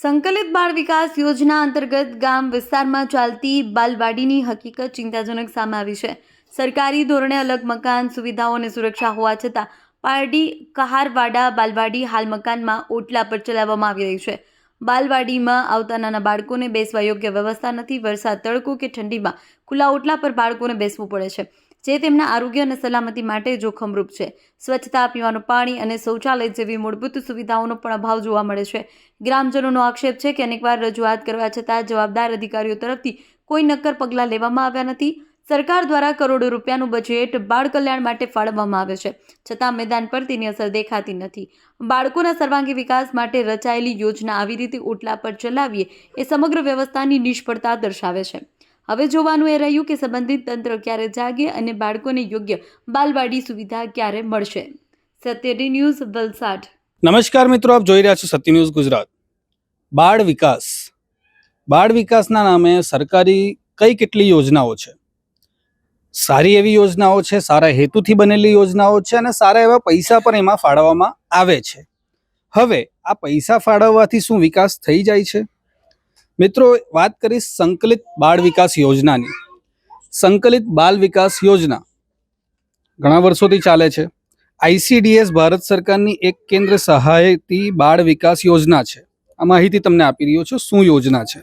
સંકલિત બાળ વિકાસ યોજના અંતર્ગત ગામ વિસ્તારમાં ચાલતી બાલવાડીની હકીકત ચિંતાજનક સામે આવી છે। સરકારી ધોરણે અલગ મકાન સુવિધાઓ અને સુરક્ષા હોવા છતાં પારડી કહારવાડા બાલવાડી હાલ મકાનમાં ઓટલા પર ચલાવવામાં આવી રહી છે। બાલવાડીમાં આવતા નાના બાળકોને બેસવા યોગ્ય વ્યવસ્થા નથી। વરસાદ, તડકો કે ઠંડીમાં ખુલ્લા ઓટલા પર બાળકોને બેસવું પડે છે, જે તેમના આરોગ્ય અને સલામતી માટે જોખમરૂપ છે। સ્વચ્છતા, પીવાનું પાણી અને શૌચાલય જેવી મૂળભૂત સુવિધાઓનો પણ અભાવ જોવા મળે છે। ગ્રામજનોનો આક્ષેપ છે કે અનેકવાર રજૂઆત કરવા છતાં જવાબદાર અધિકારીઓ તરફથી કોઈ નક્કર પગલાં લેવામાં આવ્યા નથી। સરકાર દ્વારા કરોડો રૂપિયાનું બજેટ બાળ કલ્યાણ માટે ફાળવવામાં આવે છે, છતાં મેદાન પર તેની અસર દેખાતી નથી। બાળકોના સર્વાંગી વિકાસ માટે રચાયેલી યોજના આવી રીતે ઓટલા પર ચલાવીએ એ સમગ્ર વ્યવસ્થાની નિષ્ફળતા દર્શાવે છે। હવે જોવાનું એ રહ્યું કે સંબંધિત તંત્ર ક્યારે જાગે અને બાળકોને યોગ્ય બાલવાડી સુવિધા ક્યારે મળશે। સત્યડી ન્યૂઝ, વલસાડ। નમસ્કાર મિત્રો, આપ જોઈ રહ્યા છો સત્ય ન્યૂઝ ગુજરાત। બાળ વિકાસના નામે સરકારી કઈ કેટલી યોજનાઓ છે। સારી એવી યોજનાઓ છે, સારા હેતુથી બનેલી યોજનાઓ છે અને સારા એવા પૈસા પણ એમાં ફાળવવામાં આવે છે। હવે આ પૈસા ફાળવવાથી શું વિકાસ થઈ જાય છે? મિત્રો, વાત કરીશ સંકલિત બાળ વિકાસ યોજનાની। સંકલિત બાલ વિકાસ યોજના ઘણા વર્ષોથી ચાલે છે। ICDS ભારત સરકારની એક કેન્દ્ર સહાયતી બાળ વિકાસ યોજના છે। આ માહિતી તમને આપી રહ્યો છું શું યોજના છે,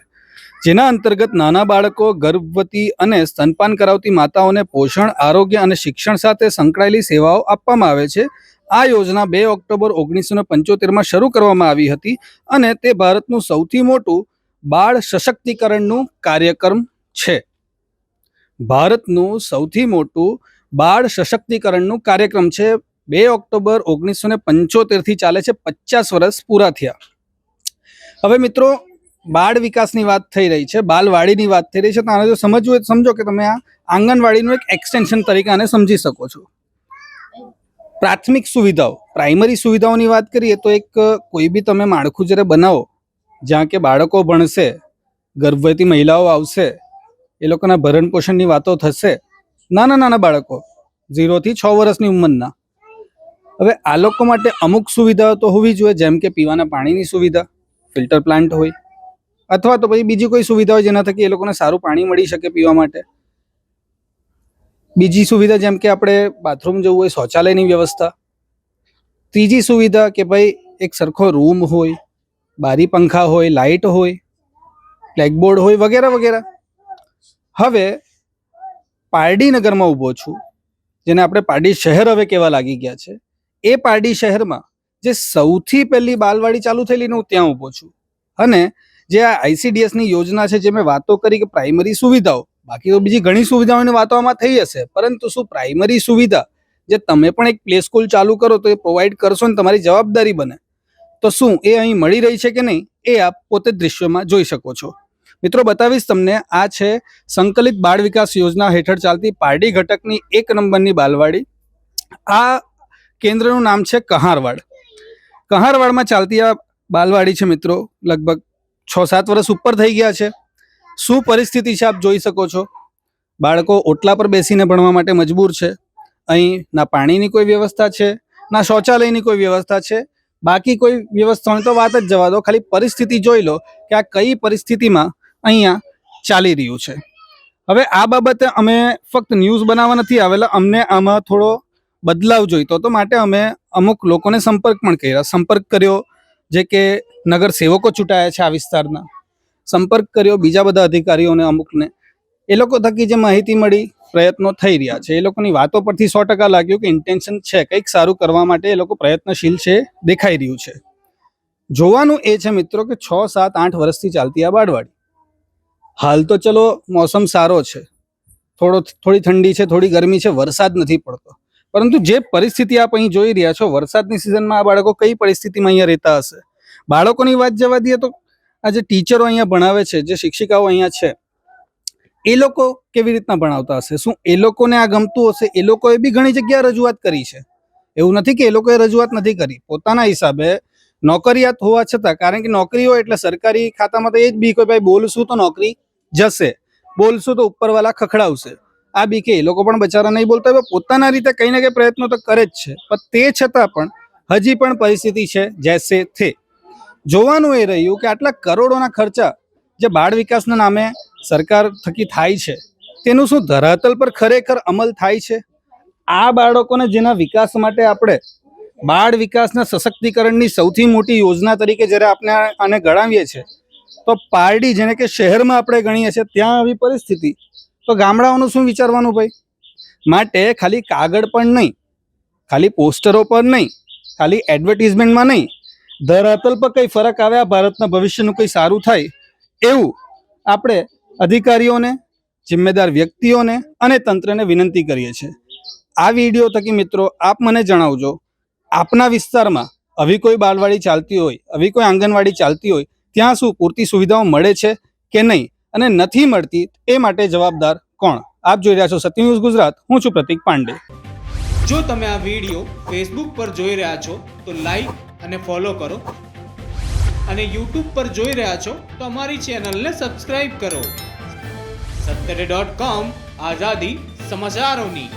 જેના અંતર્ગત નાના બાળકો, ગર્ભવતી અને સ્તનપાન કરાવતી માતાઓને પોષણ, આરોગ્ય અને શિક્ષણ સાથે સંકળાયેલી સેવાઓ આપવામાં આવે છે। આ યોજના 2 ઓક્ટોબર 1975માં શરૂ કરવામાં આવી હતી અને તે ભારતનું સૌથી મોટું બાળ સશક્તિકરણનું કાર્યક્રમ છે। ભારતનું સૌથી મોટું બાળ સશક્તિકરણનું કાર્યક્રમ છે। 2 ઓક્ટોબર 1975થી ચાલે છે, 50 વર્ષ પૂરા થયા। હવે મિત્રો, બાળ વિકાસની વાત થઈ રહી છે, બાલવાડીની વાત થઈ રહી છે, તો આને જો સમજવું હોય સમજો કે તમે આ આંગણવાડીનું એક એક્સટેન્શન તરીકે આને સમજી શકો છો। પ્રાથમિક સુવિધાઓ, પ્રાઇમરી સુવિધાઓની વાત કરીએ તો એક કોઈ બી તમે માળખું જ્યારે બનાવો જ્યાં કે બાળકો ભણશે, ગર્ભવતી મહિલાઓ આવશે, એ લોકોના ભરણ પોષણની વાતો થશે, નાના બાળકો 0 થી 6 વર્ષની ઉંમરના। હવે આ લોકો માટે અમુક સુવિધાઓ તો હોવી જોઈએ, જેમ કે પીવાના પાણીની સુવિધા, ફિલ્ટર પ્લાન્ટ હોય, અથવા તો પછી બીજી કોઈ સુવિધા હોય જેના થકી એ લોકોને સારું પાણી મળી શકે પીવા માટે। બીજી સુવિધા જેમ કે આપણે બાથરૂમ જવું હોય, શૌચાલયની વ્યવસ્થા। ત્રીજી સુવિધા કે ભાઈ એક સરખો રૂમ હોય, બારી પંખા હોય, લાઇટ હોય, બ્લેકબોર્ડ હોય, વગેરે વગેરે। હવે પારડી નગરમાં ઊભો છું, જેને આપણે પારડી શહેર હવે કહેવા લાગી ગયા છે। એ પારડી શહેરમાં જે સૌથી પહેલી બાલવાડી ચાલુ થયેલી ને હું ત્યાં ઊભો છું। અને જે આ ICDS ની યોજના છે, જે મેં વાતો કરી કે પ્રાઇમરી સુવિધાઓ, બાકી તો બીજી ઘણી સુવિધાઓની વાતો આમાં થઈ હશે, પરંતુ શું પ્રાઇમરી સુવિધા જે તમે પણ એક પ્લે સ્કૂલ ચાલુ કરો તો એ પ્રોવાઈડ કરશો ને તમારી જવાબદારી બને, તો શું એ અહીં મળી રહી છે કે નહીં એ આપ પોતે દૃશ્યમાં જોઈ શકો છો। મિત્રો, બતાવીશ તમને, આ છે સંકલિત બાળ વિકાસ યોજના હેઠળ ચાલતી પારડી ઘટકની 1 નંબરની બાલવાડી। આ કેન્દ્રનું નામ છે કહારવાડ। કહારવાડમાં ચાલતી આ બાલવાડી છે મિત્રો, લગભગ 6-7 વર્ષ ઉપર થઈ ગયા છે। શું પરિસ્થિતિ છે આપ જોઈ શકો છો। બાળકો ઓટલા પર બેસીને ભણવા માટે મજબૂર છે। અહીં ના પાણીની કોઈ વ્યવસ્થા છે, ના શૌચાલયની કોઈ વ્યવસ્થા છે, બાકી કોઈ વ્યવસ્થાની તો વાત જ જવા દો। ખાલી પરિસ્થિતિ જોઈ લો કે આ કઈ પરિસ્થિતિમાં અહીંયા ચાલી રહ્યું છે। હવે આ બાબતે અમે ફક્ત ન્યૂઝ બનાવવા નથી આવેલા, અમને આમાં થોડો બદલાવ જોઈતો હતો, માટે અમે અમુક લોકોને સંપર્ક કર્યો, જે કે નગર સેવકો ચૂંટાયા છે આ વિસ્તારના, સંપર્ક કર્યો બીજા બધા અધિકારીઓને અમુકને। એ લોકો થકી જે માહિતી મળી, પ્રયત્નો થઈ રહ્યા છે। એ લોકોની વાતો પરથી 100% લાગ્યું કે ઇન્ટેન્શન છે, કંઈક સારું કરવા માટે એ લોકો પ્રયત્નશીલ છે, દેખાઈ રહ્યું છે। જોવાનું એ છે મિત્રો કે 6, 7, 8 વર્ષથી ચાલતી આ બાળવાડી, હાલ તો ચલો મોસમ સારો છે, થોડી ઠંડી છે, થોડી ગરમી છે, વરસાદ નથી પડતો, પરંતુ જે પરિસ્થિતિ આપ અહીં જોઈ રહ્યા છો, વરસાદની સિઝનમાં આ બાળકો કઈ પરિસ્થિતિમાં અહીંયા રહેતા હશે। બાળકોની વાત જવા દઈએ તો આ જે ટીચરો અહીંયા ભણાવે છે, જે શિક્ષિકાઓ અહીંયા છે, એ લોકો કેવી રીતના ભણાવતા હશે, શું એ લોકોને આ ગમતું હશે? એ લોકોએ બી ઘણી જગ્યાએ રજૂઆત કરી છે, એવું નથી કે એ લોકોએ રજૂઆત નથી કરી। પોતાના હિસાબે નોકરિયાત હોવા છતાં, કારણ કે નોકરી હોય એટલે સરકારી ખાતામાં તો એ જ બી કે ભાઈ બોલશું તો નોકરી જશે, બોલશું તો ઉપરવાળા ખખડાવશે, આ બી કે એ લોકો પણ બચારા નહીં બોલતા હોય, પોતાના રીતે કંઈ ને કંઈ પ્રયત્નો તો કરે જ છે, પણ તે છતાં પણ હજી પણ પરિસ્થિતિ છે જૈસે થે। જોવાનું એ રહ્યું કે આટલા કરોડોના ખર્ચા જે બાળ વિકાસના નામે સરકાર થકી થાય છે તેનું શું ધરાતલ પર ખરેખર અમલ થાય છે? આ બાળકોને જેના વિકાસ માટે આપણે બાળ વિકાસના સશક્તિકરણની સૌથી મોટી યોજના તરીકે જ્યારે આપણે આને ગણાવીએ છીએ, તો પારડી જેને કે શહેરમાં આપણે ગણીએ છીએ ત્યાં આવી પરિસ્થિતિ, તો ગામડાઓનું શું વિચારવાનું ભાઈ? માટે ખાલી કાગળ પણ નહીં, ખાલી પોસ્ટરો પર નહીં, ખાલી એડવર્ટિઝમેન્ટમાં નહીં, ધરાતલ પર કંઈ ફરક આવે, આ ભારતના ભવિષ્યનું કંઈ સારું થાય એવું આપણે અધિકારીઓને, જિમ્મેદાર વ્યક્તિઓને અને તંત્રને વિનંતી કરીએ છીએ. આ વિડીયો થકી મિત્રો આપ મને જણાવજો, આપના વિસ્તારમાં આવી કોઈ બાલવાડી ચાલતી હોય, આવી કોઈ આંગણવાડી ચાલતી હોય, ત્યાં શું પૂરતી સુવિધાઓ મળે છે કે નહીં, અને નથી મળતી એ માટે જવાબદાર કોણ? આપ જોઈ રહ્યા છો સત્ય ન્યૂઝ ગુજરાત. હું છું પ્રતિક પાંડે. જો તમે આ વિડીયો ફેસબુક પર જોઈ રહ્યા છો તો લાઈક અને ફોલો કરો, અને યુટ્યુબ પર જોઈ રહ્યા છો તો અમારી ચેનલને સબસ્ક્રાઇબ કરો. સત્તરે.com આઝાદી સમાચારોની.